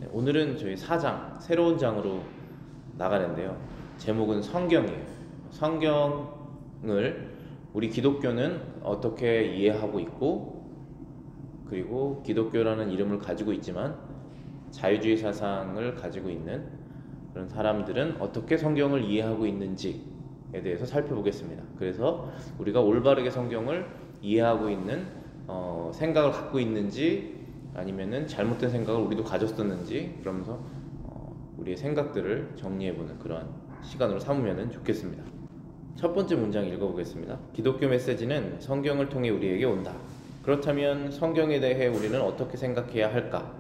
네, 오늘은 저희 4장, 새로운 장으로 나가는데요. 제목은 성경이에요. 성경을 우리 기독교는 어떻게 이해하고 있고, 그리고 기독교라는 이름을 가지고 있지만 자유주의 사상을 가지고 있는 그런 사람들은 어떻게 성경을 이해하고 있는지에 대해서 살펴보겠습니다. 그래서 우리가 올바르게 성경을 이해하고 있는 생각을 갖고 있는지, 아니면은 잘못된 생각을 우리도 가졌었는지, 그러면서 우리의 생각들을 정리해보는 그런 시간으로 삼으면 좋겠습니다. 첫 번째 문장 읽어보겠습니다. 기독교 메시지는 성경을 통해 우리에게 온다. 그렇다면 성경에 대해 우리는 어떻게 생각해야 할까?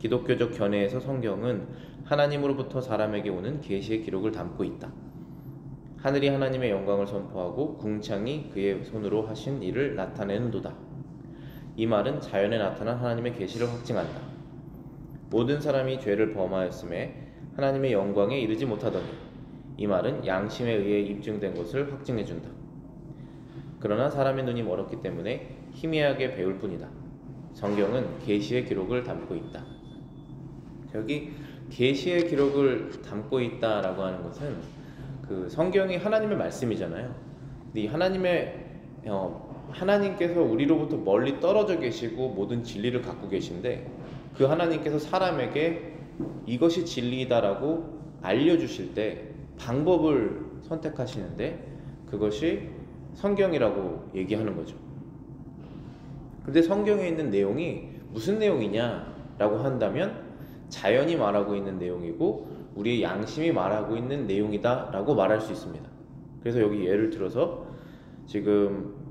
기독교적 견해에서 성경은 하나님으로부터 사람에게 오는 계시의 기록을 담고 있다. 하늘이 하나님의 영광을 선포하고 궁창이 그의 손으로 하신 일을 나타내는도다. 이 말은 자연에 나타난 하나님의 계시를 확증한다. 모든 사람이 죄를 범하였음에 하나님의 영광에 이르지 못하더니 이 말은 양심에 의해 입증된 것을 확증해준다. 그러나 사람의 눈이 멀었기 때문에 희미하게 배울 뿐이다. 성경은 계시의 기록을 담고 있다. 여기 계시의 기록을 담고 있다라고 하는 것은 그 성경이 하나님의 말씀이잖아요. 근데 이 하나님께서 우리로부터 멀리 떨어져 계시고 모든 진리를 갖고 계신데, 그 하나님께서 사람에게 이것이 진리다라고 알려주실 때 방법을 선택하시는데, 그것이 성경이라고 얘기하는 거죠. 근데 성경에 있는 내용이 무슨 내용이냐라고 한다면 자연이 말하고 있는 내용이고 우리의 양심이 말하고 있는 내용이다 라고 말할 수 있습니다. 그래서 여기 예를 들어서 지금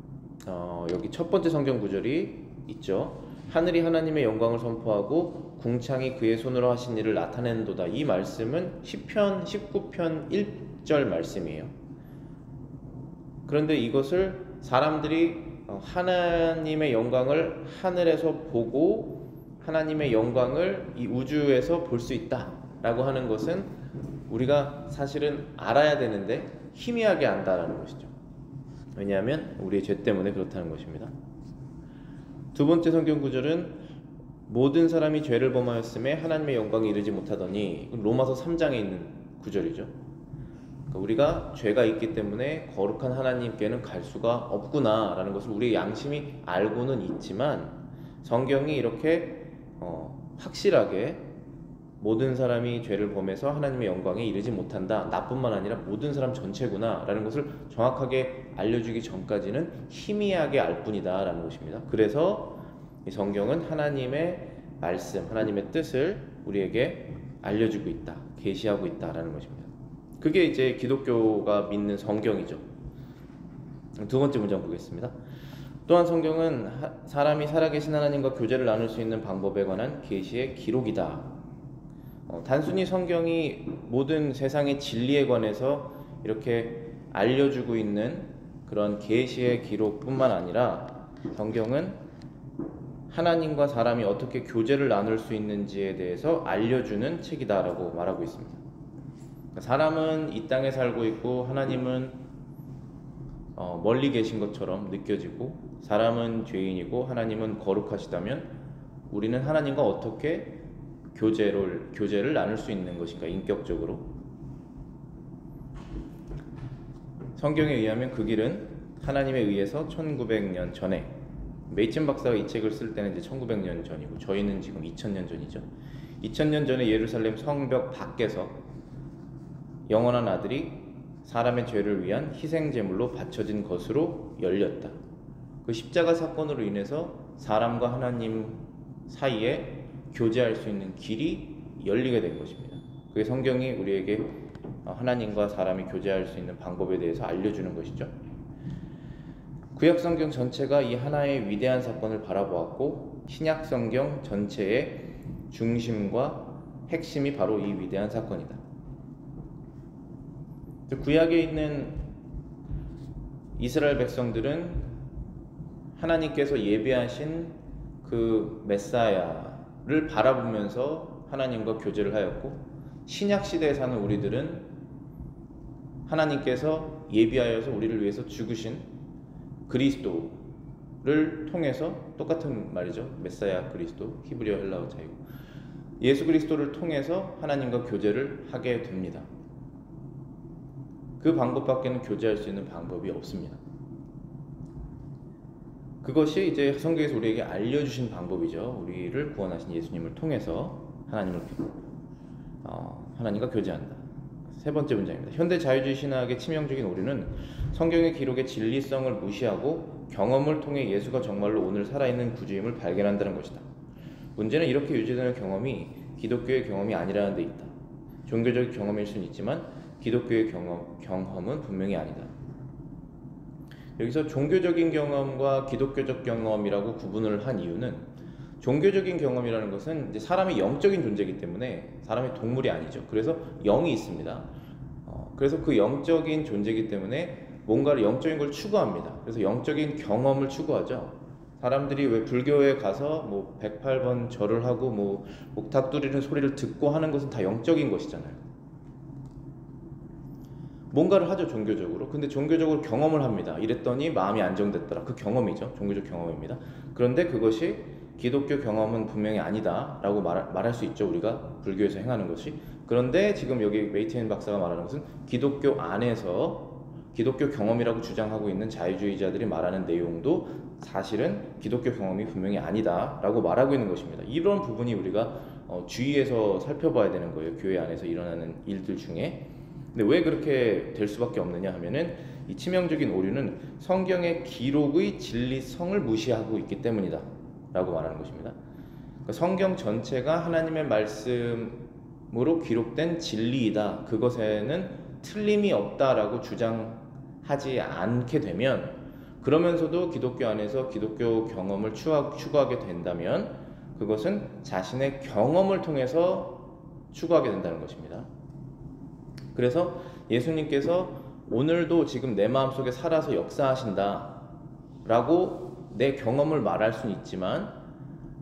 여기 첫 번째 성경 구절이 있죠. 하늘이 하나님의 영광을 선포하고 궁창이 그의 손으로 하신 일을 나타내는도다. 이 말씀은 시편 19편 1절 말씀이에요. 그런데 이것을 사람들이 하나님의 영광을 하늘에서 보고 하나님의 영광을 이 우주에서 볼 수 있다 라고 하는 것은 우리가 사실은 알아야 되는데 희미하게 안다라는 것이죠. 왜냐하면 우리의 죄 때문에 그렇다는 것입니다. 두 번째 성경 구절은 모든 사람이 죄를 범하였음에 하나님의 영광에 이르지 못하더니, 로마서 3장에 있는 구절이죠. 그러니까 우리가 죄가 있기 때문에 거룩한 하나님께는 갈 수가 없구나 라는 것을 우리의 양심이 알고는 있지만, 성경이 이렇게 확실하게 모든 사람이 죄를 범해서 하나님의 영광에 이르지 못한다, 나뿐만 아니라 모든 사람 전체구나 라는 것을 정확하게 알려주기 전까지는 희미하게 알 뿐이다 라는 것입니다. 그래서 이 성경은 하나님의 말씀, 하나님의 뜻을 우리에게 알려주고 있다, 계시하고 있다 라는 것입니다. 그게 이제 기독교가 믿는 성경이죠. 두 번째 문장 보겠습니다. 또한 성경은 사람이 살아계신 하나님과 교제를 나눌 수 있는 방법에 관한 계시의 기록이다. 단순히 성경이 모든 세상의 진리에 관해서 이렇게 알려주고 있는 그런 계시의 기록뿐만 아니라, 성경은 하나님과 사람이 어떻게 교제를 나눌 수 있는지에 대해서 알려주는 책이다라고 말하고 있습니다. 사람은 이 땅에 살고 있고 하나님은 멀리 계신 것처럼 느껴지고, 사람은 죄인이고 하나님은 거룩하시다면 우리는 하나님과 어떻게 교제를 나눌 수 있는 것인가, 인격적으로. 성경에 의하면 그 길은 하나님에 의해서 1900년 전에, 메이친 박사가 이 책을 쓸 때는 이제 1900년 전이고 저희는 지금 2000년 전이죠. 2000년 전에 예루살렘 성벽 밖에서 영원한 아들이 사람의 죄를 위한 희생제물로 바쳐진 것으로 열렸다. 그 십자가 사건으로 인해서 사람과 하나님 사이에 교제할 수 있는 길이 열리게 된 것입니다. 그게 성경이 우리에게 하나님과 사람이 교제할 수 있는 방법에 대해서 알려주는 것이죠. 구약 성경 전체가 이 하나의 위대한 사건을 바라보았고, 신약 성경 전체의 중심과 핵심이 바로 이 위대한 사건이다. 구약에 있는 이스라엘 백성들은 하나님께서 예비하신 그 메사야를 바라보면서 하나님과 교제를 하였고, 신약 시대에 사는 우리들은 하나님께서 예비하여서 우리를 위해서 죽으신 그리스도를 통해서, 똑같은 말이죠, 메사야 그리스도, 히브리어 헬라어 차이고, 예수 그리스도를 통해서 하나님과 교제를 하게 됩니다. 그 방법밖에는 교제할 수 있는 방법이 없습니다. 그것이 이제 성경에서 우리에게 알려주신 방법이죠. 우리를 구원하신 예수님을 통해서 하나님과 교제한다. 세 번째 문장입니다. 현대 자유주의 신학의 치명적인 오류는 성경의 기록의 진리성을 무시하고 경험을 통해 예수가 정말로 오늘 살아있는 구주임을 발견한다는 것이다. 문제는 이렇게 유지되는 경험이 기독교의 경험이 아니라는 데 있다. 종교적 경험일 수는 있지만 기독교의 경험은 분명히 아니다. 여기서 종교적인 경험과 기독교적 경험이라고 구분을 한 이유는, 종교적인 경험이라는 것은 이제 사람이 영적인 존재이기 때문에 사람이 동물이 아니죠. 그래서 영이 있습니다. 그래서 그 영적인 존재이기 때문에 뭔가를 영적인 걸 추구합니다. 그래서 영적인 경험을 추구하죠. 사람들이 왜 불교에 가서 뭐 108번 절을 하고 뭐 목탁 두리는 소리를 듣고 하는 것은 다 영적인 것이잖아요. 뭔가를 하죠, 종교적으로. 근데 종교적으로 경험을 합니다. 이랬더니 마음이 안정됐더라. 그 경험이죠. 종교적 경험입니다. 그런데 그것이 기독교 경험은 분명히 아니다 라고 말할 수 있죠. 우리가 불교에서 행하는 것이. 그런데 지금 여기 메이테인 박사가 말하는 것은 기독교 안에서 기독교 경험이라고 주장하고 있는 자유주의자들이 말하는 내용도 사실은 기독교 경험이 분명히 아니다 라고 말하고 있는 것입니다. 이런 부분이 우리가 주의해서 살펴봐야 되는 거예요. 교회 안에서 일어나는 일들 중에. 근데 왜 그렇게 될 수밖에 없느냐 하면은 이 치명적인 오류는 성경의 기록의 진리성을 무시하고 있기 때문이다 라고 말하는 것입니다. 그러니까 성경 전체가 하나님의 말씀으로 기록된 진리이다, 그것에는 틀림이 없다라고 주장하지 않게 되면, 그러면서도 기독교 안에서 기독교 경험을 추구하게 된다면 그것은 자신의 경험을 통해서 추구하게 된다는 것입니다. 그래서 예수님께서 오늘도 지금 내 마음속에 살아서 역사하신다 라고 내 경험을 말할 수는 있지만,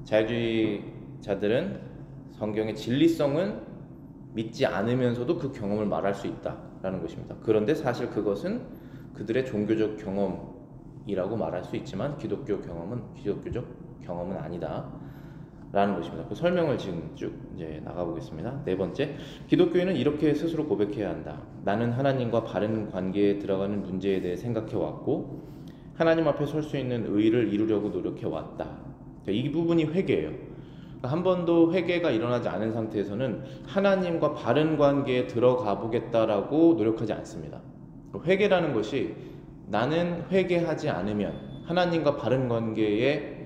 자유주의자들은 성경의 진리성은 믿지 않으면서도 그 경험을 말할 수 있다라는 것입니다. 그런데 사실 그것은 그들의 종교적 경험이라고 말할 수 있지만 기독교적 경험은 아니다 라는 것입니다. 그 설명을 지금 쭉 이제 나가보겠습니다. 네 번째, 기독교인은 이렇게 스스로 고백해야 한다. 나는 하나님과 바른 관계에 들어가는 문제에 대해 생각해 왔고 하나님 앞에 설 수 있는 의를 이루려고 노력해 왔다. 이 부분이 회개예요. 한 번도 회개가 일어나지 않은 상태에서는 하나님과 바른 관계에 들어가 보겠다라고 노력하지 않습니다. 회개라는 것이 나는 회개하지 않으면 하나님과 바른 관계에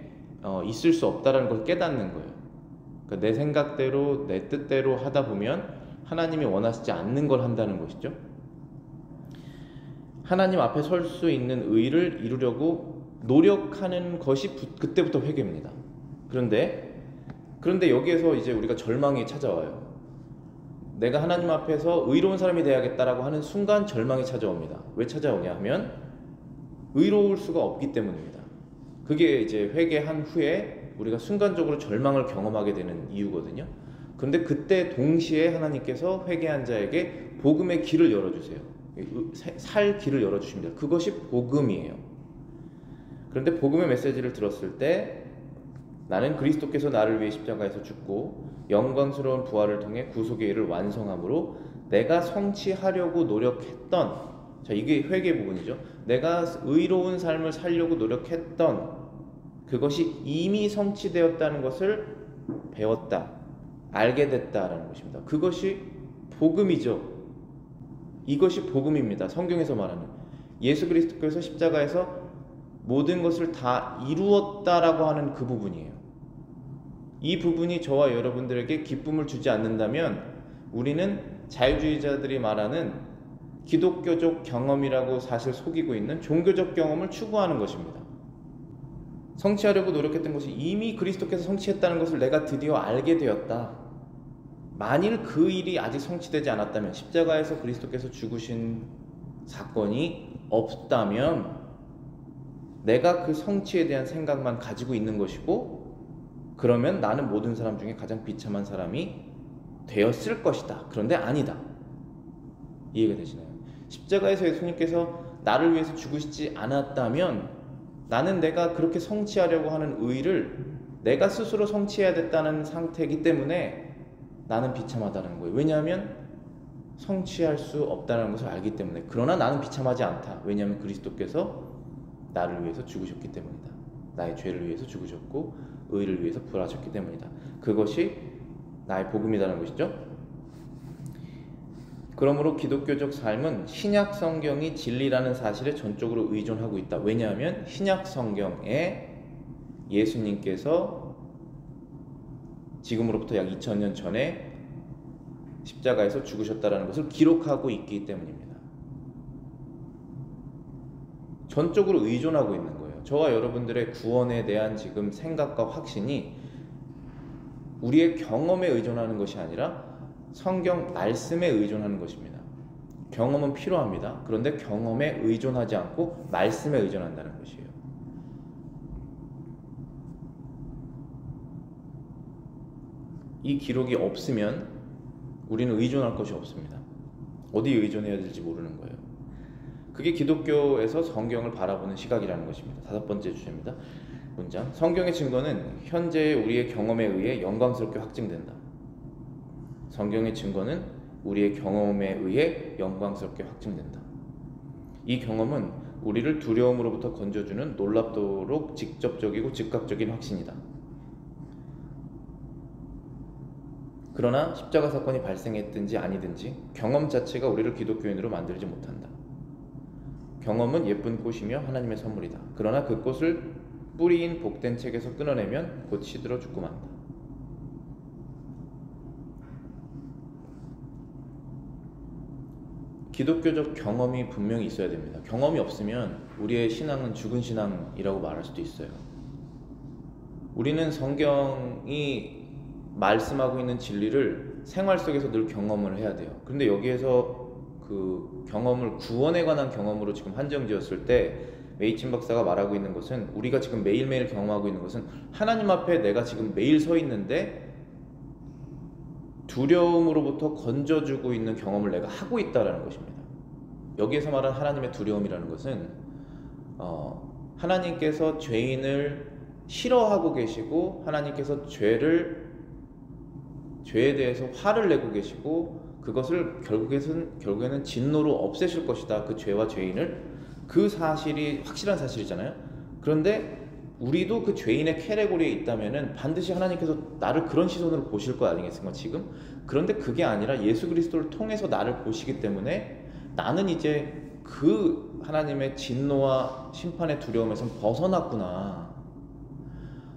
있을 수 없다라는 걸 깨닫는 거예요. 그러니까 내 생각대로 내 뜻대로 하다 보면 하나님이 원하시지 않는 걸 한다는 것이죠. 하나님 앞에 설 수 있는 의를 이루려고 노력하는 것이 그때부터 회개입니다. 그런데 여기에서 이제 우리가 절망이 찾아와요. 내가 하나님 앞에서 의로운 사람이 돼야겠다라고 하는 순간 절망이 찾아옵니다. 왜 찾아오냐 하면 의로울 수가 없기 때문입니다. 그게 이제 회개한 후에 우리가 순간적으로 절망을 경험하게 되는 이유거든요. 그런데 그때 동시에 하나님께서 회개한 자에게 복음의 길을 열어주세요. 살 길을 열어주십니다. 그것이 복음이에요. 그런데 복음의 메시지를 들었을 때 나는 그리스도께서 나를 위해 십자가에서 죽고 영광스러운 부활을 통해 구속의 일을 완성함으로 내가 성취하려고 노력했던, 자, 이게 회개 부분이죠. 내가 의로운 삶을 살려고 노력했던 그것이 이미 성취되었다는 것을 배웠다, 알게 됐다라는 것입니다. 그것이 복음이죠. 이것이 복음입니다. 성경에서 말하는 예수 그리스도께서 십자가에서 모든 것을 다 이루었다라고 하는 그 부분이에요. 이 부분이 저와 여러분들에게 기쁨을 주지 않는다면 우리는 자유주의자들이 말하는 기독교적 경험이라고 사실 속이고 있는 종교적 경험을 추구하는 것입니다. 성취하려고 노력했던 것이 이미 그리스도께서 성취했다는 것을 내가 드디어 알게 되었다. 만일 그 일이 아직 성취되지 않았다면, 십자가에서 그리스도께서 죽으신 사건이 없다면 내가 그 성취에 대한 생각만 가지고 있는 것이고, 그러면 나는 모든 사람 중에 가장 비참한 사람이 되었을 것이다. 그런데 아니다. 이해가 되시나요? 십자가에서 예수님께서 나를 위해서 죽으시지 않았다면 나는 내가 그렇게 성취하려고 하는 의를 내가 스스로 성취해야 됐다는 상태이기 때문에 나는 비참하다는 거예요. 왜냐하면 성취할 수 없다는 것을 알기 때문에. 그러나 나는 비참하지 않다. 왜냐하면 그리스도께서 나를 위해서 죽으셨기 때문이다. 나의 죄를 위해서 죽으셨고 의를 위해서 부활하셨기 때문이다. 그것이 나의 복음이라는 것이죠. 그러므로 기독교적 삶은 신약 성경이 진리라는 사실에 전적으로 의존하고 있다. 왜냐하면 신약 성경에 예수님께서 지금으로부터 약 2000년 전에 십자가에서 죽으셨다는 것을 기록하고 있기 때문입니다. 전적으로 의존하고 있는 거예요. 저와 여러분들의 구원에 대한 지금 생각과 확신이 우리의 경험에 의존하는 것이 아니라 성경 말씀에 의존하는 것입니다. 경험은 필요합니다. 그런데 경험에 의존하지 않고 말씀에 의존한다는 것이에요. 이 기록이 없으면 우리는 의존할 것이 없습니다. 어디에 의존해야 될지 모르는 거예요. 그게 기독교에서 성경을 바라보는 시각이라는 것입니다. 5번째 주제입니다. 문장. 성경의 증거는 현재의 우리의 경험에 의해 영광스럽게 확증된다. 성경의 증거는 우리의 경험에 의해 영광스럽게 확증된다. 이 경험은 우리를 두려움으로부터 건져주는 놀랍도록 직접적이고 즉각적인 확신이다. 그러나 십자가 사건이 발생했든지 아니든지 경험 자체가 우리를 기독교인으로 만들지 못한다. 경험은 예쁜 꽃이며 하나님의 선물이다. 그러나 그 꽃을 뿌리인 복된 책에서 끊어내면 곧 시들어 죽고 만다. 기독교적 경험이 분명히 있어야 됩니다. 경험이 없으면 우리의 신앙은 죽은 신앙이라고 말할 수도 있어요. 우리는 성경이 말씀하고 있는 진리를 생활 속에서 늘 경험을 해야 돼요. 그런데 여기에서 그 경험을 구원에 관한 경험으로 지금 한정지었을 때 메이친 박사가 말하고 있는 것은, 우리가 지금 매일매일 경험하고 있는 것은 하나님 앞에 내가 지금 매일 서 있는데 두려움으로부터 건져주고 있는 경험을 내가 하고 있다는 것입니다. 여기에서 말하는 하나님의 두려움이라는 것은 하나님께서 죄인을 싫어하고 계시고 하나님께서 죄에 대해서 화를 내고 계시고 그것을 결국에는 진노로 없애실 것이다. 그 죄와 죄인을. 그 사실이 확실한 사실이잖아요. 그런데 우리도 그 죄인의 캐테고리에 있다면은 반드시 하나님께서 나를 그런 시선으로 보실 거 아니겠습니까 지금? 그런데 그게 아니라 예수 그리스도를 통해서 나를 보시기 때문에 나는 이제 그 하나님의 진노와 심판의 두려움에서 벗어났구나.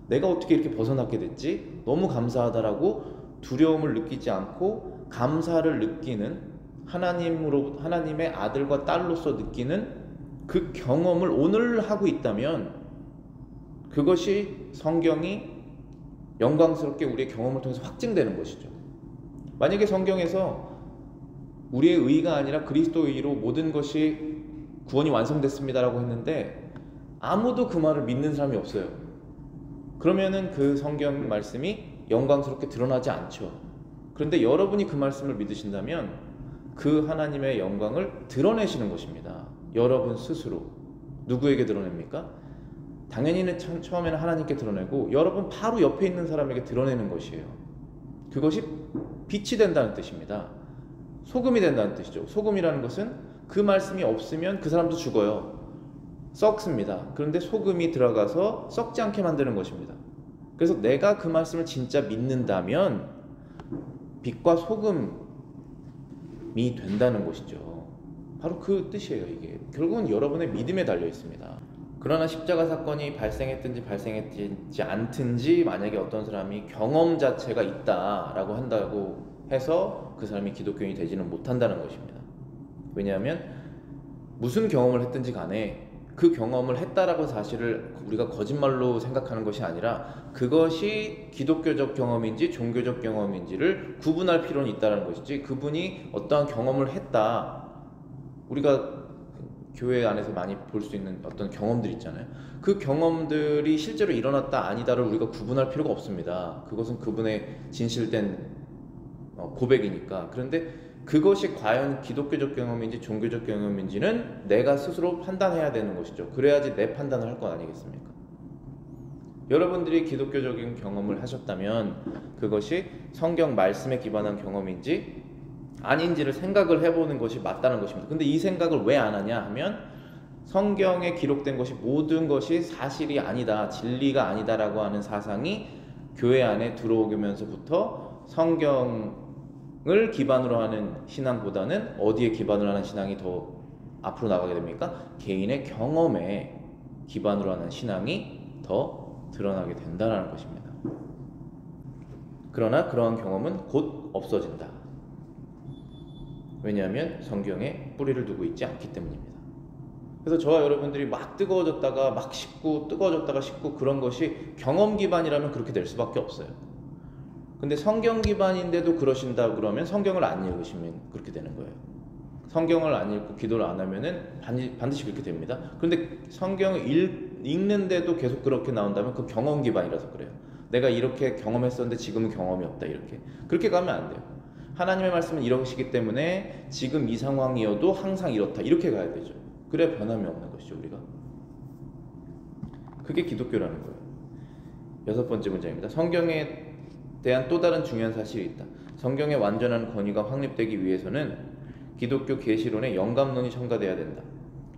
내가 어떻게 이렇게 벗어났게 됐지? 너무 감사하다라고 두려움을 느끼지 않고 감사를 느끼는, 하나님의 아들과 딸로서 느끼는 그 경험을 오늘 하고 있다면 그것이 성경이 영광스럽게 우리의 경험을 통해서 확증되는 것이죠. 만약에 성경에서 우리의 의가 아니라 그리스도의 의로 모든 것이 구원이 완성됐습니다라고 했는데 아무도 그 말을 믿는 사람이 없어요. 그러면은 그 성경 말씀이 영광스럽게 드러나지 않죠. 그런데 여러분이 그 말씀을 믿으신다면 그 하나님의 영광을 드러내시는 것입니다. 여러분 스스로. 누구에게 드러냅니까? 당연히는 처음에는 하나님께 드러내고 여러분 바로 옆에 있는 사람에게 드러내는 것이에요. 그것이 빛이 된다는 뜻입니다. 소금이 된다는 뜻이죠. 소금이라는 것은 그 말씀이 없으면 그 사람도 죽어요. 썩습니다. 그런데 소금이 들어가서 썩지 않게 만드는 것입니다. 그래서 내가 그 말씀을 진짜 믿는다면 빛과 소금이 된다는 것이죠. 바로 그 뜻이에요. 이게 결국은 여러분의 믿음에 달려 있습니다. 그러나 십자가 사건이 발생했든지 발생했지 않든지 만약에 어떤 사람이 경험 자체가 있다라고 한다고 해서 그 사람이 기독교인이 되지는 못한다는 것입니다. 왜냐하면 무슨 경험을 했든지 간에 그 경험을 했다라고 사실을 우리가 거짓말로 생각하는 것이 아니라 그것이 기독교적 경험인지 종교적 경험인지를 구분할 필요는 있다는 것이지, 그분이 어떠한 경험을 했다, 우리가 교회 안에서 많이 볼 수 있는 어떤 경험들 있잖아요. 그 경험들이 실제로 일어났다 아니다를 우리가 구분할 필요가 없습니다. 그것은 그분의 진실된 고백이니까. 그런데 그것이 과연 기독교적 경험인지 종교적 경험인지는 내가 스스로 판단해야 되는 것이죠. 그래야지 내 판단을 할 것 아니겠습니까? 여러분들이 기독교적인 경험을 하셨다면 그것이 성경 말씀에 기반한 경험인지 아닌지를 생각을 해보는 것이 맞다는 것입니다. 근데 이 생각을 왜 안 하냐 하면 성경에 기록된 것이 모든 것이 사실이 아니다, 진리가 아니다라고 하는 사상이 교회 안에 들어오면서부터 성경을 기반으로 하는 신앙보다는 어디에 기반으로 하는 신앙이 더 앞으로 나가게 됩니까? 개인의 경험에 기반으로 하는 신앙이 더 드러나게 된다는 것입니다. 그러나 그러한 경험은 곧 없어진다. 왜냐하면 성경에 뿌리를 두고 있지 않기 때문입니다. 그래서 저와 여러분들이 막 뜨거워졌다가 막 식고 뜨거워졌다가 식고 그런 것이 경험 기반이라면 그렇게 될 수밖에 없어요. 근데 성경 기반인데도 그러신다 그러면 성경을 안 읽으시면 그렇게 되는 거예요. 성경을 안 읽고 기도를 안 하면은 반드시 그렇게 됩니다. 그런데 성경을 읽는데도 계속 그렇게 나온다면 그 경험 기반이라서 그래요. 내가 이렇게 경험했었는데 지금은 경험이 없다, 이렇게. 그렇게 가면 안 돼요. 하나님의 말씀은 이러시기 때문에 지금 이 상황이어도 항상 이렇다, 이렇게 가야 되죠. 그래야 변함이 없는 것이죠, 우리가. 그게 기독교라는 거예요. 6번째 문장입니다. 성경에 대한 또 다른 중요한 사실이 있다. 성경의 완전한 권위가 확립되기 위해서는 기독교 계시론에 영감론이 첨가돼야 된다.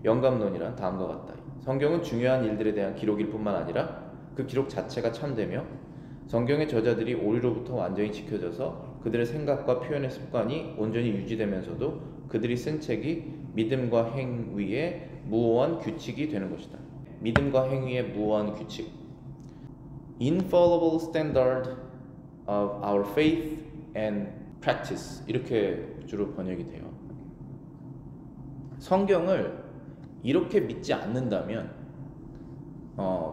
영감론이란 다음과 같다. 성경은 중요한 일들에 대한 기록일 뿐만 아니라 그 기록 자체가 참되며 성경의 저자들이 오류로부터 완전히 지켜져서 그들의 생각과 표현의 습관이 온전히 유지되면서도 그들이 쓴 책이 믿음과 행위의 무오한 규칙이 되는 것이다. 믿음과 행위의 무오한 규칙. Infallible standard of our faith and practice. 이렇게 주로 번역이 돼요. 성경을 이렇게 믿지 않는다면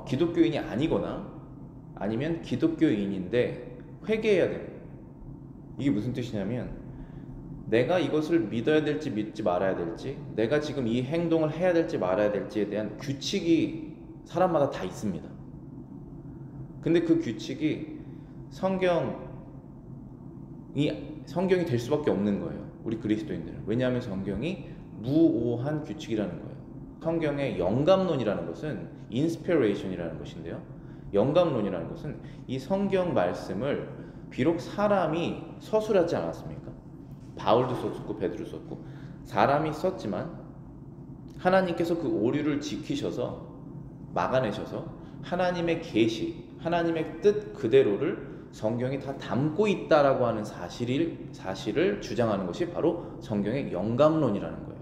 기독교인이 아니거나 아니면 기독교인인데 회개해야 됩니다. 이게 무슨 뜻이냐면 내가 이것을 믿어야 될지 믿지 말아야 될지, 내가 지금 이 행동을 해야 될지 말아야 될지에 대한 규칙이 사람마다 다 있습니다. 근데 그 규칙이 성경이 될 수밖에 없는 거예요. 우리 그리스도인들은. 왜냐하면 성경이 무오한 규칙이라는 거예요. 성경의 영감론이라는 것은 인스피레이션이라는 것인데요. 영감론이라는 것은 이 성경 말씀을 비록 사람이 서술하지 않았습니까? 바울도 썼고 베드로 썼고 사람이 썼지만 하나님께서 그 오류를 지키셔서 막아내셔서 하나님의 계시, 하나님의 뜻 그대로를 성경이 다 담고 있다라고 하는 사실을 주장하는 것이 바로 성경의 영감론이라는 거예요.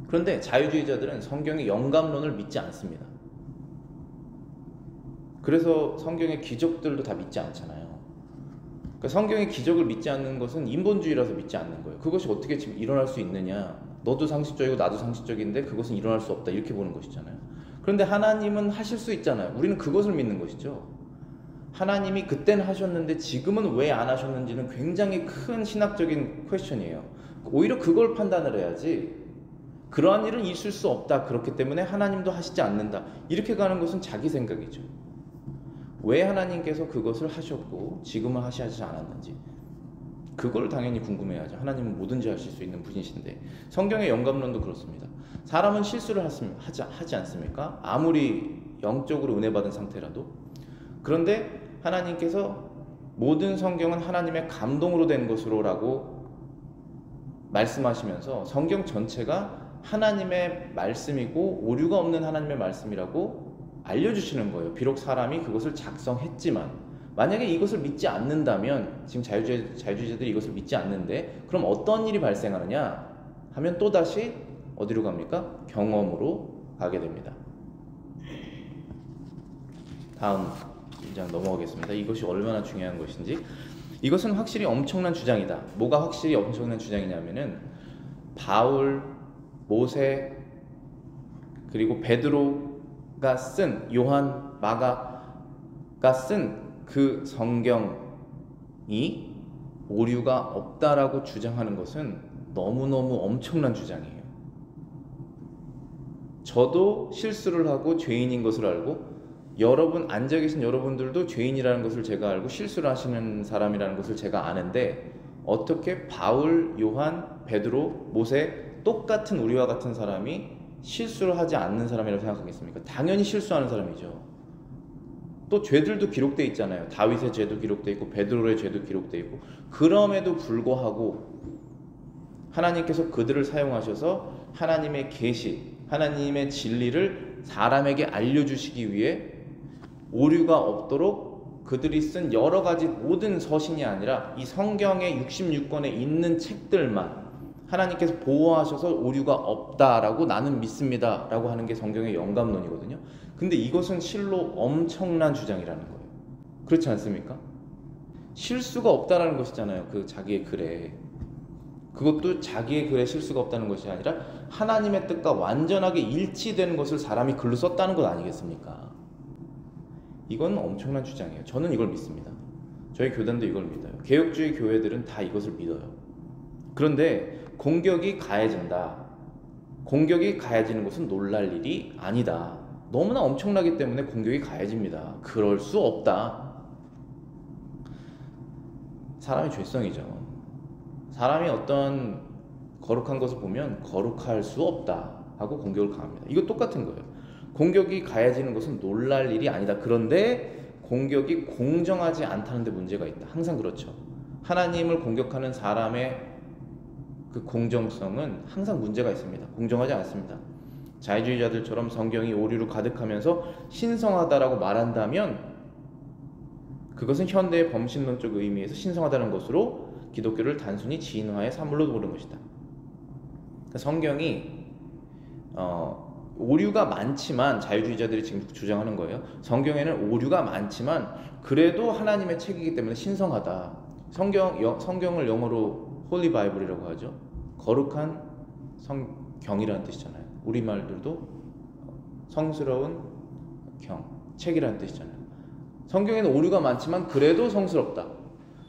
그런데 자유주의자들은 성경의 영감론을 믿지 않습니다. 그래서 성경의 기적들도 다 믿지 않잖아요. 그러니까 성경의 기적을 믿지 않는 것은 인본주의라서 믿지 않는 거예요. 그것이 어떻게 지금 일어날 수 있느냐? 너도 상식적이고 나도 상식적인데 그것은 일어날 수 없다, 이렇게 보는 것이잖아요. 그런데 하나님은 하실 수 있잖아요. 우리는 그것을 믿는 것이죠. 하나님이 그때는 하셨는데 지금은 왜 안 하셨는지는 굉장히 큰 신학적인 퀘스천이에요. 오히려 그걸 판단을 해야지 그러한 일은 있을 수 없다, 그렇기 때문에 하나님도 하시지 않는다, 이렇게 가는 것은 자기 생각이죠. 왜 하나님께서 그것을 하셨고 지금은 하시지 않았는지 그걸 당연히 궁금해야죠. 하나님은 뭐든지 하실 수 있는 분이신데. 성경의 영감론도 그렇습니다. 사람은 실수를 하지 않습니까? 아무리 영적으로 은혜 받은 상태라도. 그런데 하나님께서 모든 성경은 하나님의 감동으로 된 것으로라고 말씀하시면서 성경 전체가 하나님의 말씀이고 오류가 없는 하나님의 말씀이라고 알려주시는 거예요. 비록 사람이 그것을 작성했지만 만약에 이것을 믿지 않는다면, 지금 자유주의자들이 이것을 믿지 않는데 그럼 어떤 일이 발생하느냐 하면 또다시 어디로 갑니까? 경험으로 가게 됩니다. 다음 문장 넘어가겠습니다. 이것이 얼마나 중요한 것인지. 이것은 확실히 엄청난 주장이다. 뭐가 확실히 엄청난 주장이냐면은 바울, 모세, 그리고 베드로가 쓴, 요한, 마가가 쓴 그 성경이 오류가 없다라고 주장하는 것은 너무너무 엄청난 주장이에요. 저도 실수를 하고 죄인인 것을 알고, 여러분 앉아 계신 여러분들도 죄인이라는 것을 제가 알고 실수를 하시는 사람이라는 것을 제가 아는데 어떻게 바울, 요한, 베드로, 모세 똑같은 우리와 같은 사람이 실수를 하지 않는 사람이라고 생각하겠습니까? 당연히 실수하는 사람이죠. 또 죄들도 기록되어 있잖아요. 다윗의 죄도 기록되어 있고 베드로의 죄도 기록되어 있고, 그럼에도 불구하고 하나님께서 그들을 사용하셔서 하나님의 계시, 하나님의 진리를 사람에게 알려주시기 위해 오류가 없도록 그들이 쓴 여러 가지 모든 서신이 아니라 이 성경의 66권에 있는 책들만 하나님께서 보호하셔서 오류가 없다라고 나는 믿습니다 라고 하는 게 성경의 영감론이거든요. 근데 이것은 실로 엄청난 주장이라는 거예요. 그렇지 않습니까? 실수가 없다라는 것이잖아요. 그 자기의 글에. 그것도 자기의 글에 실수가 없다는 것이 아니라 하나님의 뜻과 완전하게 일치되는 것을 사람이 글로 썼다는 것 아니겠습니까? 이건 엄청난 주장이에요. 저는 이걸 믿습니다. 저희 교단도 이걸 믿어요. 개혁주의 교회들은 다 이것을 믿어요. 그런데 공격이 가해진다. 공격이 가해지는 것은 놀랄 일이 아니다. 너무나 엄청나기 때문에 공격이 가해집니다. 그럴 수 없다. 사람의 죄성이죠. 사람이 어떤 거룩한 것을 보면 거룩할 수 없다 하고 공격을 가합니다. 이거 똑같은 거예요. 공격이 가해지는 것은 놀랄 일이 아니다. 그런데 공격이 공정하지 않다는 데 문제가 있다. 항상 그렇죠. 하나님을 공격하는 사람의 그 공정성은 항상 문제가 있습니다. 공정하지 않습니다. 자유주의자들처럼 성경이 오류로 가득하면서 신성하다라고 말한다면 그것은 현대의 범신론적 의미에서 신성하다는 것으로 기독교를 단순히 진화의 산물로 보는 것이다. 성경이 오류가 많지만, 자유주의자들이 지금 주장하는 거예요. 성경에는 오류가 많지만 그래도 하나님의 책이기 때문에 신성하다. 성경을 영어로 홀리 바이블이라고 하죠. 거룩한 성경이라는 뜻이잖아요. 우리말들도 성스러운 경, 책이라는 뜻이잖아요. 성경에는 오류가 많지만 그래도 성스럽다.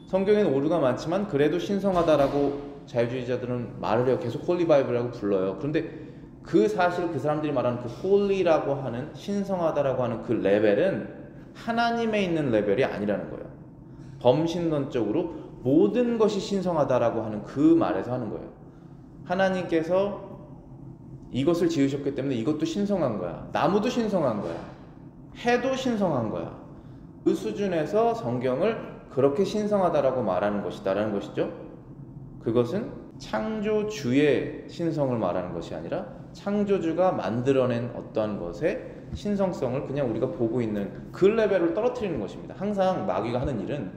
성경에는 오류가 많지만 그래도 신성하다라고 자유주의자들은 말을 해요. 계속 홀리 바이블이라고 불러요. 그런데 그 사실 그 사람들이 말하는 그 홀리라고 하는, 신성하다라고 하는 그 레벨은 하나님에 있는 레벨이 아니라는 거예요. 범신론적으로 모든 것이 신성하다라고 하는 그 말에서 하는 거예요. 하나님께서 이것을 지으셨기 때문에 이것도 신성한 거야. 나무도 신성한 거야. 해도 신성한 거야. 그 수준에서 성경을 그렇게 신성하다라고 말하는 것이다라는 것이죠. 그것은 창조주의 신성을 말하는 것이 아니라 창조주가 만들어낸 어떠한 것의 신성성을 그냥 우리가 보고 있는 그 레벨을 떨어뜨리는 것입니다. 항상 마귀가 하는 일은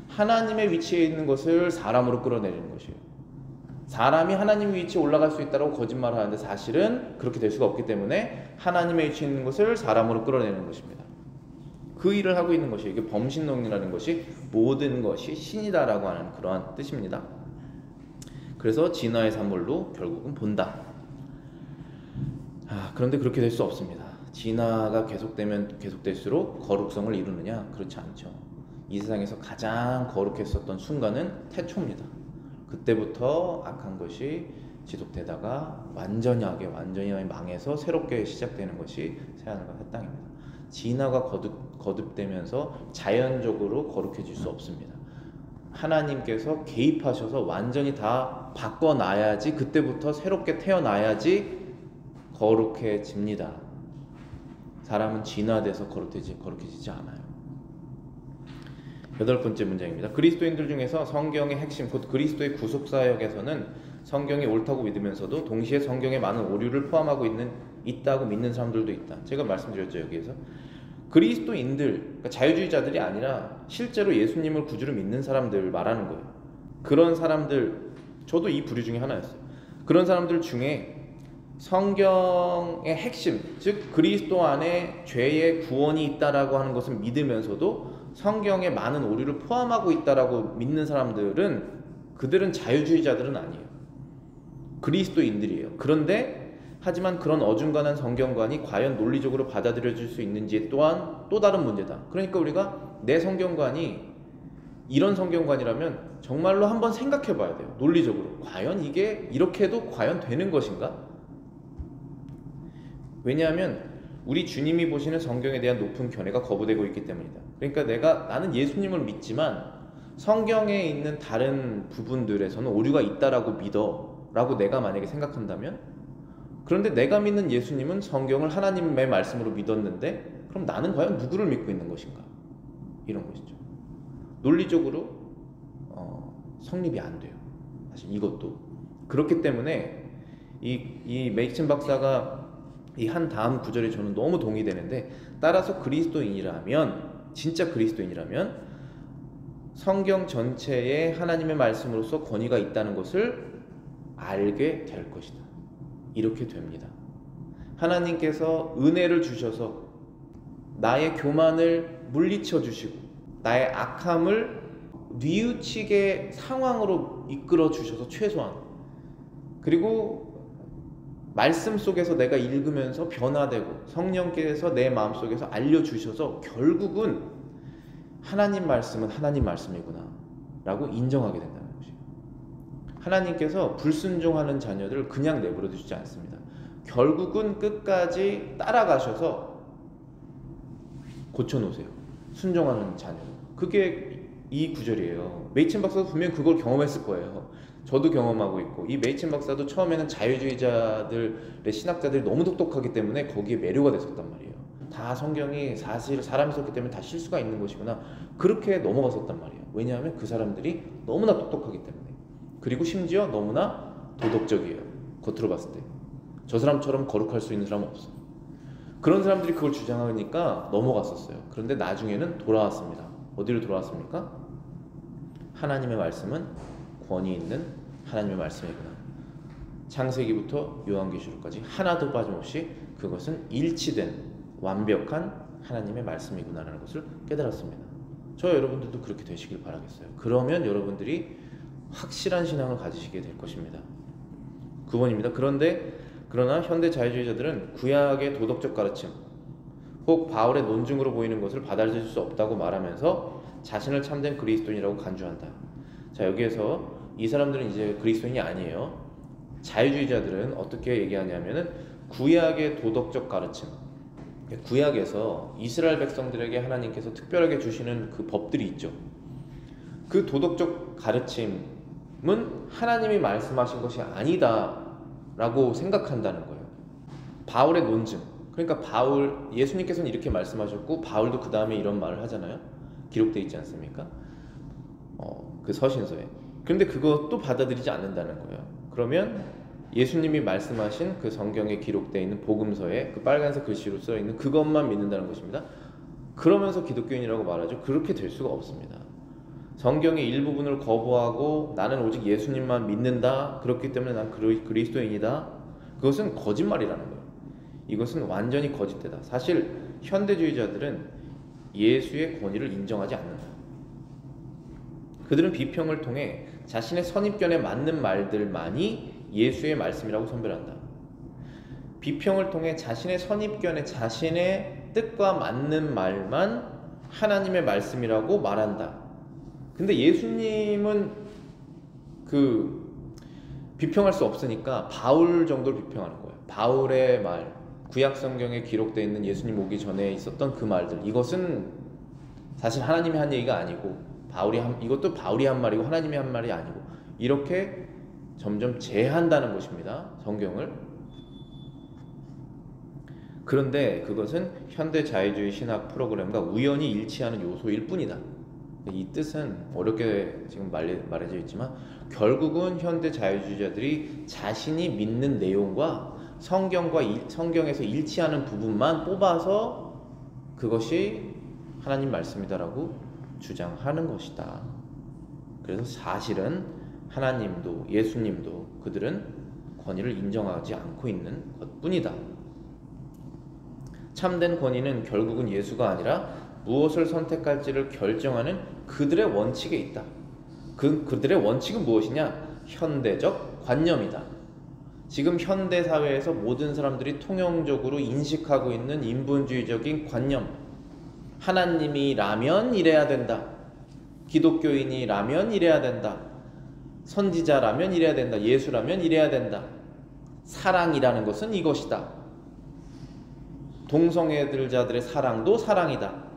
하나님의 위치에 있는 것을 사람으로 끌어내리는 것이에요. 사람이 하나님의 위치에 올라갈 수 있다고 거짓말을 하는데 사실은 그렇게 될 수가 없기 때문에 하나님의 위치에 있는 것을 사람으로 끌어내는 것입니다. 그 일을 하고 있는 것이, 이게 범신론이라는 것이 모든 것이 신이다라고 하는 그러한 뜻입니다. 그래서 진화의 산물로 결국은 본다. 그런데 그렇게 될 수 없습니다. 진화가 계속되면 계속될수록 거룩성을 이루느냐? 그렇지 않죠. 이 세상에서 가장 거룩했었던 순간은 태초입니다. 그때부터 악한 것이 지속되다가 완전히 망해서 새롭게 시작되는 것이 새하늘과 새 땅입니다. 진화가 거듭되면서 자연적으로 거룩해질 수 없습니다. 하나님께서 개입하셔서 완전히 다 바꿔놔야지, 그때부터 새롭게 태어나야지 거룩해집니다. 사람은 진화돼서 거룩해지지 않아요. 8번째 문장입니다. 그리스도인들 중에서 성경의 핵심, 곧 그리스도의 구속사역에서는 성경이 옳다고 믿으면서도 동시에 성경에 많은 오류를 포함하고 있다고 믿는 사람들도 있다. 제가 말씀드렸죠. 여기에서 그리스도인들, 그러니까 자유주의자들이 아니라 실제로 예수님을 구주로 믿는 사람들 말하는 거예요. 그런 사람들, 저도 이 부류 중에 하나였어요. 그런 사람들 중에 성경의 핵심, 즉 그리스도 안에 죄의 구원이 있다라고 하는 것을 믿으면서도 성경에 많은 오류를 포함하고 있다라고 믿는 사람들은, 그들은 자유주의자들은 아니에요. 그리스도인들이에요. 그런데 하지만 그런 어중간한 성경관이 과연 논리적으로 받아들여질 수 있는지 또한 또 다른 문제다. 그러니까 우리가 내 성경관이 이런 성경관이라면 정말로 한번 생각해 봐야 돼요. 논리적으로. 과연 이게 이렇게 해도 과연 되는 것인가? 왜냐하면 우리 주님이 보시는 성경에 대한 높은 견해가 거부되고 있기 때문이다. 그러니까 나는 예수님을 믿지만 성경에 있는 다른 부분들에서는 오류가 있다라고 믿어 라고 내가 만약에 생각한다면 그런데 내가 믿는 예수님은 성경을 하나님의 말씀으로 믿었는데 그럼 나는 과연 누구를 믿고 있는 것인가? 이런 것이죠. 논리적으로 성립이 안 돼요. 사실 이것도. 그렇기 때문에 이 메이친 박사가 이 한 다음 구절에 저는 너무 동의되는데, 따라서 그리스도인이라면, 진짜 그리스도인이라면 성경 전체에 하나님의 말씀으로서 권위가 있다는 것을 알게 될 것이다. 이렇게 됩니다. 하나님께서 은혜를 주셔서 나의 교만을 물리쳐 주시고 나의 악함을 뉘우치게 상황으로 이끌어 주셔서 최소한, 그리고 말씀 속에서 내가 읽으면서 변화되고 성령께서 내 마음속에서 알려주셔서 결국은 하나님 말씀은 하나님 말씀이구나 라고 인정하게 된다는 것이에요. 하나님께서 불순종하는 자녀들을 그냥 내버려 두시지 않습니다. 결국은 끝까지 따라가셔서 고쳐놓으세요. 순종하는 자녀. 그게 이 구절이에요. 메이친 박사도 분명히 그걸 경험했을 거예요. 저도 경험하고 있고, 이 메이친 박사도 처음에는 자유주의자들의 신학자들이 너무 똑똑하기 때문에 거기에 매료가 됐었단 말이에요. 다 성경이 사실 사람이 썼기 때문에 다 실수가 있는 것이구나, 그렇게 넘어갔었단 말이에요. 왜냐하면 그 사람들이 너무나 똑똑하기 때문에, 그리고 심지어 너무나 도덕적이에요. 겉으로 봤을 때 저 사람처럼 거룩할 수 있는 사람은 없어. 그런 사람들이 그걸 주장하니까 넘어갔었어요. 그런데 나중에는 돌아왔습니다. 어디로 돌아왔습니까? 하나님의 말씀은 권위 있는 하나님의 말씀이구나. 창세기부터 요한계시록까지 하나도 빠짐없이 그것은 일치된 완벽한 하나님의 말씀이구나라는 것을 깨달았습니다. 저 여러분들도 그렇게 되시길 바라겠어요. 그러면 여러분들이 확실한 신앙을 가지시게 될 것입니다. 9번입니다. 그러나 현대 자유주의자들은 구약의 도덕적 가르침 혹 바울의 논증으로 보이는 것을 받아들일 수 없다고 말하면서 자신을 참된 그리스도인이라고 간주한다. 자, 여기에서 이 사람들은 이제 그리스도인이 아니에요. 자유주의자들은 어떻게 얘기하냐면은 구약의 도덕적 가르침, 구약에서 이스라엘 백성들에게 하나님께서 특별하게 주시는 그 법들이 있죠. 그 도덕적 가르침은 하나님이 말씀하신 것이 아니다 라고 생각한다는 거예요. 바울의 논증, 그러니까 예수님께서는 이렇게 말씀하셨고 바울도 그 다음에 이런 말을 하잖아요. 기록되어 있지 않습니까? 그 서신서에. 그런데 그것도 받아들이지 않는다는 거예요. 그러면 예수님이 말씀하신 그 성경에 기록되어 있는 복음서에 그 빨간색 글씨로 써 있는 그것만 믿는다는 것입니다. 그러면서 기독교인이라고 말하죠. 그렇게 될 수가 없습니다. 성경의 일부분을 거부하고 나는 오직 예수님만 믿는다, 그렇기 때문에 난 그리스도인이다, 그것은 거짓말이라는 거예요. 이것은 완전히 거짓되다. 사실 현대주의자들은 예수의 권위를 인정하지 않는다. 그들은 비평을 통해 자신의 선입견에 맞는 말들만이 예수의 말씀이라고 선별한다. 비평을 통해 자신의 선입견에 자신의 뜻과 맞는 말만 하나님의 말씀이라고 말한다. 근데 예수님은 비평할 수 없으니까 바울 정도를 비평하는 거예요. 바울의 말, 구약 성경에 기록되어 있는 예수님 오기 전에 있었던 그 말들, 이것은 사실 하나님이 한 얘기가 아니고 이것도 바울이 한 말이고 하나님이 한 말이 아니고, 이렇게 점점 제한다는 것입니다. 성경을. 그런데 그것은 현대 자유주의 신학 프로그램과 우연히 일치하는 요소일 뿐이다. 이 뜻은 어렵게 지금 말해져 있지만 결국은 현대 자유주의자들이 자신이 믿는 내용과 성경에서 일치하는 부분만 뽑아서 그것이 하나님 말씀이다라고 주장하는 것이다. 그래서 사실은 하나님도 예수님도 그들은 권위를 인정하지 않고 있는 것뿐이다. 참된 권위는 결국은 예수가 아니라 무엇을 선택할지를 결정하는 그들의 원칙에 있다. 그들의 원칙은 무엇이냐? 현대적 관념이다. 지금 현대 사회에서 모든 사람들이 통용적으로 인식하고 있는 인본주의적인 관념, 하나님이라면 이래야 된다, 기독교인이라면 이래야 된다, 선지자라면 이래야 된다, 예수라면 이래야 된다, 사랑이라는 것은 이것이다, 동성애자들의 사랑도 사랑이다,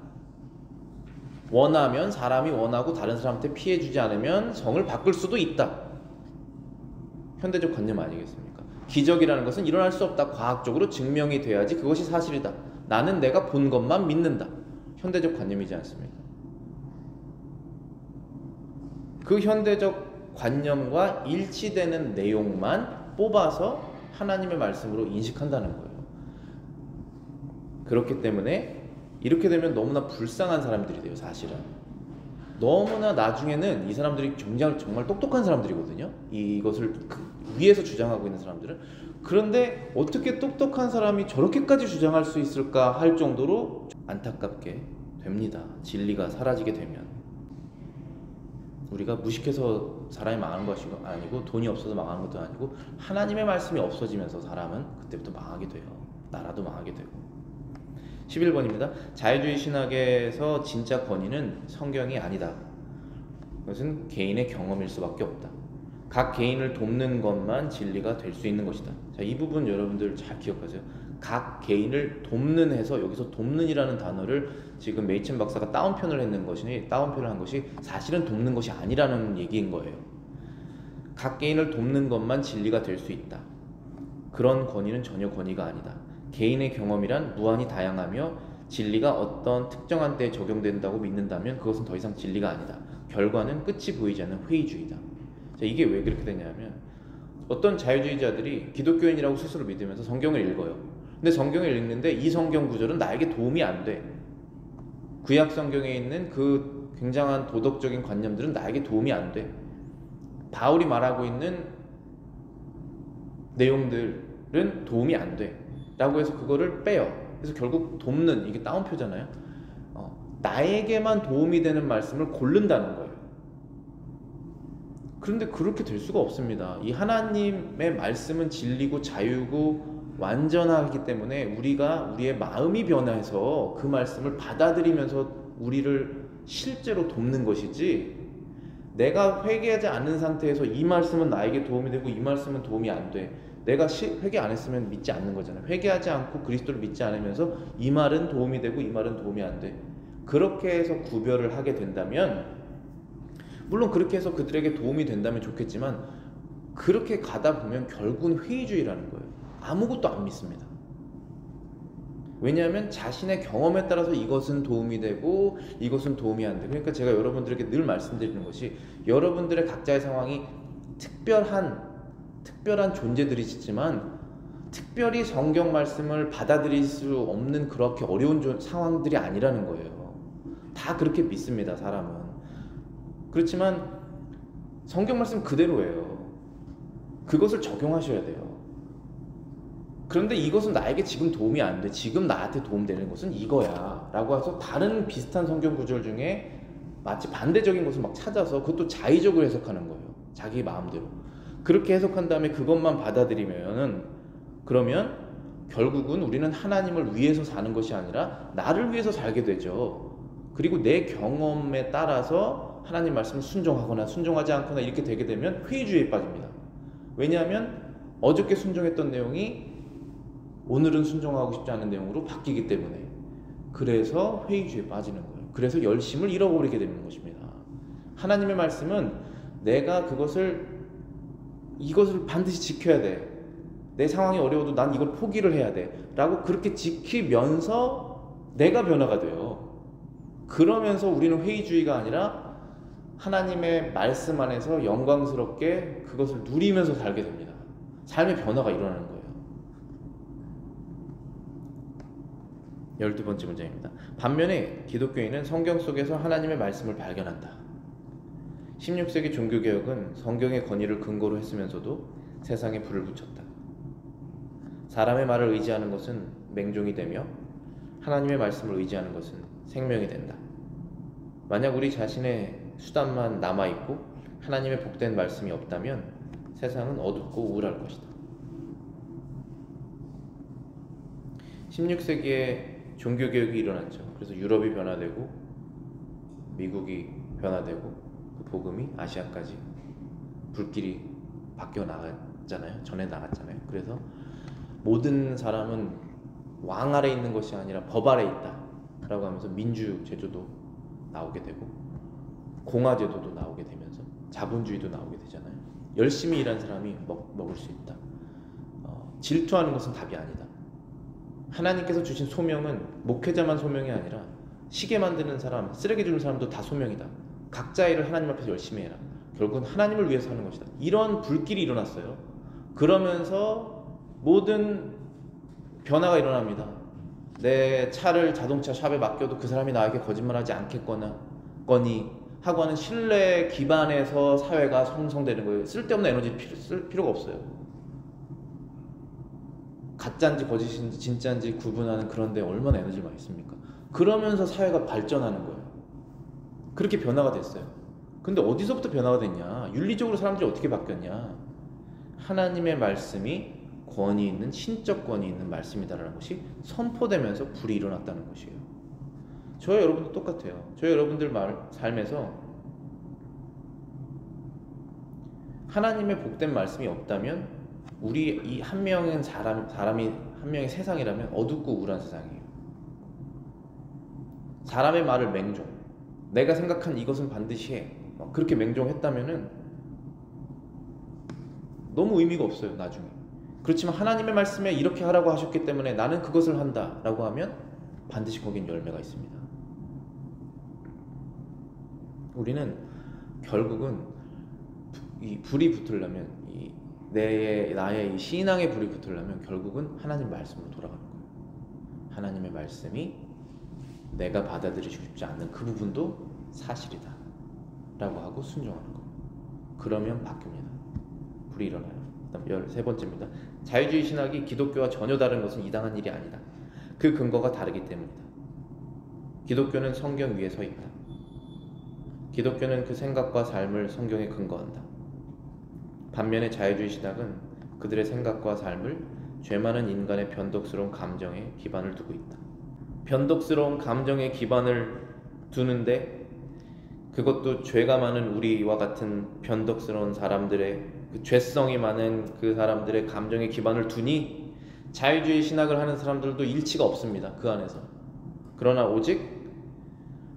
원하면 사람이 원하고 다른 사람한테 피해주지 않으면 성을 바꿀 수도 있다. 현대적 관념 아니겠습니까? 기적이라는 것은 일어날 수 없다. 과학적으로 증명이 돼야지 그것이 사실이다. 나는 내가 본 것만 믿는다. 현대적 관념이지 않습니까? 그 현대적 관념과 일치되는 내용만 뽑아서 하나님의 말씀으로 인식한다는 거예요. 그렇기 때문에 이렇게 되면 너무나 불쌍한 사람들이 돼요. 사실은 너무나 나중에는 이 사람들이 정말 똑똑한 사람들이거든요. 이것을 위에서 주장하고 있는 사람들은. 그런데 어떻게 똑똑한 사람이 저렇게까지 주장할 수 있을까 할 정도로 안타깝게 됩니다. 진리가 사라지게 되면. 우리가 무식해서 사람이 망하는 것이 아니고 돈이 없어서 망하는 것도 아니고 하나님의 말씀이 없어지면서 사람은 그때부터 망하게 돼요. 나라도 망하게 되고. 11번입니다. 자유주의 신학에서 진짜 권위는 성경이 아니다. 그것은 개인의 경험일 수밖에 없다. 각 개인을 돕는 것만 진리가 될 수 있는 것이다. 자, 이 부분 여러분들 잘 기억하세요. 각 개인을 돕는 해서 여기서 돕는이라는 단어를 지금 메이첸 박사가 다운표를 한 것이 사실은 돕는 것이 아니라는 얘기인 거예요. 각 개인을 돕는 것만 진리가 될 수 있다. 그런 권위는 전혀 권위가 아니다. 개인의 경험이란 무한히 다양하며 진리가 어떤 특정한 때에 적용된다고 믿는다면 그것은 더 이상 진리가 아니다. 결과는 끝이 보이지 않는 회의주의다. 자, 이게 왜 그렇게 되냐면 어떤 자유주의자들이 기독교인이라고 스스로 믿으면서 성경을 읽어요. 근데 성경을 읽는데 이 성경 구절은 나에게 도움이 안 돼. 구약 성경에 있는 그 굉장한 도덕적인 관념들은 나에게 도움이 안 돼. 바울이 말하고 있는 내용들은 도움이 안 돼. 라고 해서 그거를 빼요. 그래서 결국 돕는, 이게 다운표잖아요. 나에게만 도움이 되는 말씀을 고른다는 거예요. 그런데 그렇게 될 수가 없습니다. 이 하나님의 말씀은 진리고 자유고 완전하기 때문에 우리가 우리의 마음이 변해서 그 말씀을 받아들이면서 우리를 실제로 돕는 것이지, 내가 회개하지 않는 상태에서 이 말씀은 나에게 도움이 되고 이 말씀은 도움이 안 돼. 내가 회개 안 했으면 믿지 않는 거잖아요. 회개하지 않고 그리스도를 믿지 않으면서 이 말은 도움이 되고 이 말은 도움이 안 돼. 그렇게 해서 구별을 하게 된다면, 물론 그렇게 해서 그들에게 도움이 된다면 좋겠지만 그렇게 가다 보면 결국은 회의주의라는 거예요. 아무것도 안 믿습니다. 왜냐하면 자신의 경험에 따라서 이것은 도움이 되고 이것은 도움이 안 돼. 그러니까 제가 여러분들에게 늘 말씀드리는 것이, 여러분들의 각자의 상황이 특별한 존재들이지만 특별히 성경 말씀을 받아들일 수 없는 그렇게 어려운 상황들이 아니라는 거예요. 다 그렇게 믿습니다, 사람은. 그렇지만 성경 말씀 그대로예요. 그것을 적용하셔야 돼요. 그런데 이것은 나에게 지금 도움이 안 돼. 지금 나한테 도움되는 것은 이거야 라고 해서 다른 비슷한 성경 구절 중에 마치 반대적인 것을 막 찾아서 그것도 자의적으로 해석하는 거예요. 자기 마음대로. 그렇게 해석한 다음에 그것만 받아들이면은, 그러면 결국은 우리는 하나님을 위해서 사는 것이 아니라 나를 위해서 살게 되죠. 그리고 내 경험에 따라서 하나님 말씀을 순종하거나 순종하지 않거나 이렇게 되게 되면 회의주의에 빠집니다. 왜냐하면 어저께 순종했던 내용이 오늘은 순종하고 싶지 않은 내용으로 바뀌기 때문에. 그래서 회의주의에 빠지는 거예요. 그래서 열심을 잃어버리게 되는 것입니다. 하나님의 말씀은 내가 이것을 반드시 지켜야 돼. 내 상황이 어려워도 난 이걸 포기를 해야 돼. 라고 그렇게 지키면서 내가 변화가 돼요. 그러면서 우리는 회의주의가 아니라 하나님의 말씀 안에서 영광스럽게 그것을 누리면서 살게 됩니다. 삶의 변화가 일어나는 거예요. 12번째 문제입니다. 반면에 기독교인은 성경 속에서 하나님의 말씀을 발견한다. 16세기 종교개혁은 성경의 권위를 근거로 했으면서도 세상에 불을 붙였다. 사람의 말을 의지하는 것은 맹종이 되며 하나님의 말씀을 의지하는 것은 생명이 된다. 만약 우리 자신의 수단만 남아있고 하나님의 복된 말씀이 없다면 세상은 어둡고 우울할 것이다. 16세기에 종교개혁이 일어났죠. 그래서 유럽이 변화되고 미국이 변화되고 그 복음이 아시아까지 불길이 바뀌어 나갔잖아요. 전해 나갔잖아요. 그래서 모든 사람은 왕 아래 있는 것이 아니라 법 아래 있다 라고 하면서 민주 제도도 나오게 되고 공화 제도도 나오게 되면서 자본주의도 나오게 되잖아요. 열심히 일한 사람이 먹을 수 있다. 질투하는 것은 답이 아니다. 하나님께서 주신 소명은 목회자만 소명이 아니라 시계 만드는 사람, 쓰레기 주는 사람도 다 소명이다. 각자의 일을 하나님 앞에서 열심히 해라. 결국은 하나님을 위해서 하는 것이다. 이런 불길이 일어났어요. 그러면서 모든 변화가 일어납니다. 내 차를 자동차 샵에 맡겨도 그 사람이 나에게 거짓말하지 않겠거니 하고 하는 신뢰 기반에서 사회가 형성되는 거예요. 쓸데없는 에너지 쓸 필요가 없어요. 가짜인지 거짓인지 진짜인지 구분하는 그런 데 얼마나 에너지를 많이 씁니까? 그러면서 사회가 발전하는 거예요. 그렇게 변화가 됐어요. 근데 어디서부터 변화가 됐냐? 윤리적으로 사람들이 어떻게 바뀌었냐? 하나님의 말씀이 권위 있는, 신적 권위 있는 말씀이다라는 것이 선포되면서 불이 일어났다는 것이에요. 저희 여러분도 똑같아요. 저희 여러분들 삶에서 하나님의 복된 말씀이 없다면 우리 이 한 명의 사람이 한 명의 세상이라면 어둡고 우울한 세상이에요. 사람의 말을 맹종, 내가 생각한 이것은 반드시 해, 그렇게 맹종했다면은 너무 의미가 없어요. 나중에. 그렇지만 하나님의 말씀에 이렇게 하라고 하셨기 때문에 나는 그것을 한다 라고 하면 반드시 거긴 열매가 있습니다. 우리는 결국은 이 불이 붙으려면 나의 이 신앙의 불이 붙으려면 결국은 하나님 말씀으로 돌아가는 거예요. 하나님의 말씀이 내가 받아들이고 싶지 않는 그 부분도 사실이다 라고 하고 순종하는 거예요. 그러면 바뀝니다. 불이 일어나요. 그다음 13번째입니다. 자유주의 신학이 기독교와 전혀 다른 것은 이당한 일이 아니다. 그 근거가 다르기 때문이다. 기독교는 성경 위에 서 있다. 기독교는 그 생각과 삶을 성경에 근거한다. 반면에 자유주의 신학은 그들의 생각과 삶을 죄 많은 인간의 변덕스러운 감정에 기반을 두고 있다. 변덕스러운 감정에 기반을 두는데 그것도 죄가 많은 우리와 같은 변덕스러운 사람들의 그 죄성이 많은 그 사람들의 감정에 기반을 두니 자유주의 신학을 하는 사람들도 일치가 없습니다. 그 안에서. 그러나 오직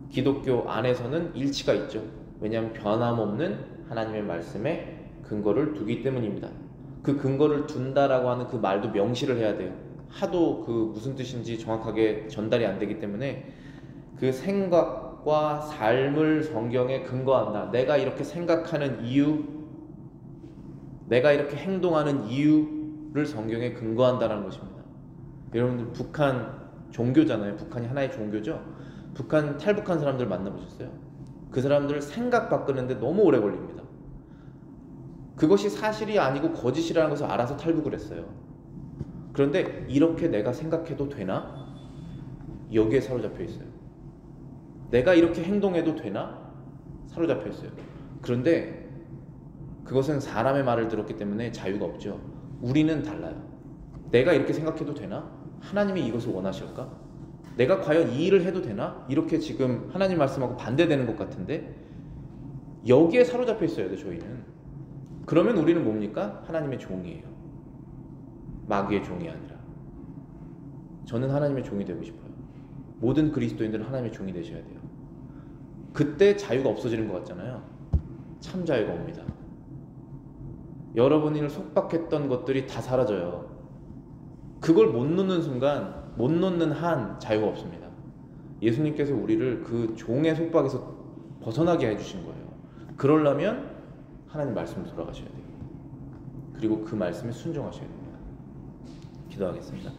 기독교 안에서는 일치가 있죠. 왜냐하면 변함없는 하나님의 말씀에 근거를 두기 때문입니다. 그 근거를 둔다라고 하는 그 말도 명시를 해야 돼요. 하도 그 무슨 뜻인지 정확하게 전달이 안 되기 때문에 그 생각과 삶을 성경에 근거한다. 내가 이렇게 생각하는 이유, 내가 이렇게 행동하는 이유를 성경에 근거한다는 것입니다. 여러분들 북한 종교잖아요. 북한이 하나의 종교죠. 북한 탈북한 사람들 만나보셨어요? 그 사람들 생각 바꾸는데 너무 오래 걸립니다. 그것이 사실이 아니고 거짓이라는 것을 알아서 탈북을 했어요. 그런데 이렇게 내가 생각해도 되나? 여기에 사로잡혀 있어요. 내가 이렇게 행동해도 되나? 사로잡혀 있어요. 그런데 그것은 사람의 말을 들었기 때문에 자유가 없죠. 우리는 달라요. 내가 이렇게 생각해도 되나? 하나님이 이것을 원하실까? 내가 과연 이 일을 해도 되나? 이렇게 지금 하나님 말씀하고 반대되는 것 같은데 여기에 사로잡혀 있어야 돼, 저희는. 그러면 우리는 뭡니까? 하나님의 종이에요. 마귀의 종이 아니라. 저는 하나님의 종이 되고 싶어요. 모든 그리스도인들은 하나님의 종이 되셔야 돼요. 그때 자유가 없어지는 것 같잖아요. 참 자유가 옵니다. 여러분을 속박했던 것들이 다 사라져요. 그걸 못 놓는 순간, 못 놓는 한 자유가 없습니다. 예수님께서 우리를 그 종의 속박에서 벗어나게 해주신 거예요. 그러려면 하나님 말씀으로 돌아가셔야 돼요. 그리고 그 말씀에 순종하셔야 됩니다. 기도하겠습니다.